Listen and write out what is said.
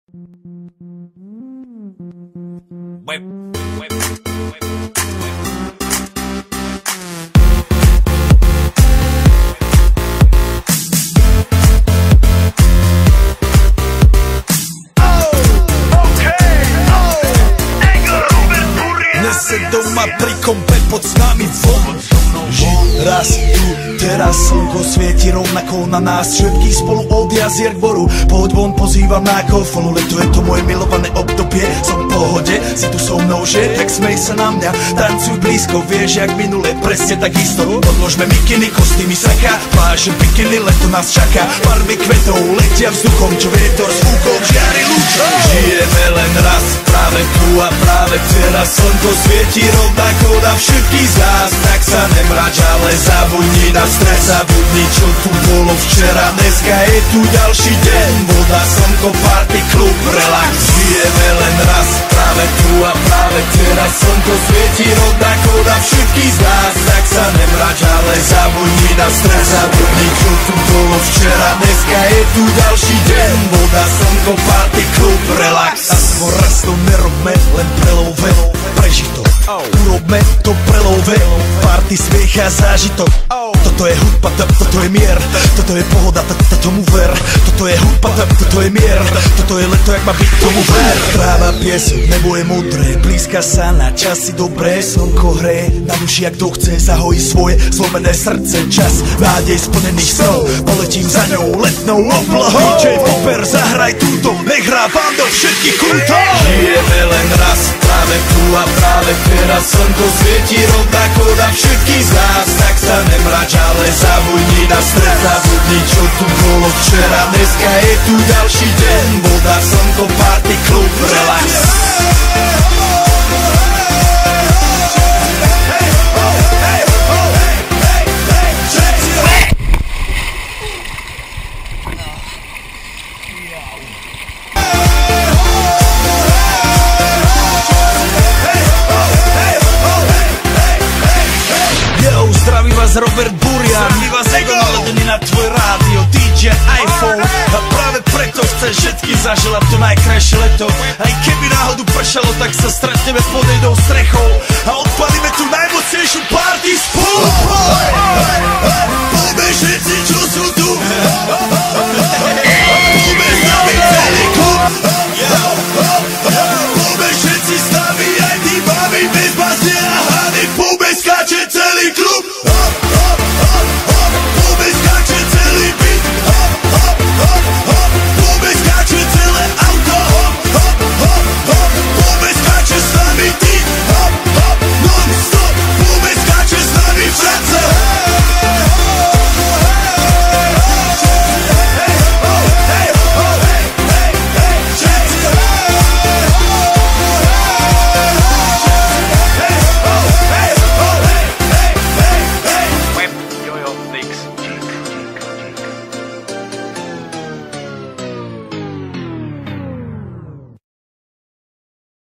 Nese doma pri kompe pod s nami von. Raz tu, teraz slnko svieti rovnako na nás všetkých spolu od jazier k boru. Poď von, pozývam na golfonu, leto je to moje milované obdobie. Som v pohode, si tu so mnou, že? Tak smej sa na mňa, tancuj blízko, vieš jak minule, presne takisto. Odložme mikiny, kostýmy, saka, pláže, bikiny, leto nás čaká. Farby kvetov letia vzduchom, čo vietor s fúkom žiari lúčom. Žijeme len raz, práve tu a práve teraz slnko svieti rovnako na všetkých z nás. Tak sa nemrač, ale zabudni na stres, zabudni čo tu bolo včera. Dneska je tu ďalší deň, voda, slnko, party, klub, relax. Žijeme len raz, práve tu a práve teraz slnko svieti rovnako na všetkých z nás. Tak sa nemrač, ale zabudni na stres, zabudni čo tu bolo včera. Dneska je tu ďalší deň, voda, slnko, party, klub, relax. Aspoň raz to nerobme, len prelove, prežij to. Urobme to prelove, party, smiech a zážitok. Toto je hudba, toto je mier, toto je pohoda, tomu ver. Toto je hudba, toto je mier, toto je leto, jak má byť, tomu ver. Tráva, piesok, nebo je modré, blízka sa na časy dobré. Slnko hreje na duši, jak to chce, zahojí svoje zlomené srdce. Čas nádej splnených snov, poletím za ňou letnou oblohou. DJ Popper, zahraj túto, nech hrá vám do všetkých kútov. Žijeme len raz, práve tu a práve teraz slnko svieti rovnako na všetkých z nás. Tak sa nemrač, ale zabudni na stres, zabudni čo tu bolo včera. Dneska je tu ďalší deň, voda, slnko, party, klub, relax. Zdraví vás Robert Burian, zdraví vás Ego naladený na tvoj rádio, DJ iPhone. A práve preto chceš všetky zaželať to najkrajšie leto. Aj keby náhodu pršalo, tak sa stretneme pod jednou strechou a odpalíme tú najmocnejšiu party spolu. Poďme všetci, čo sú tu.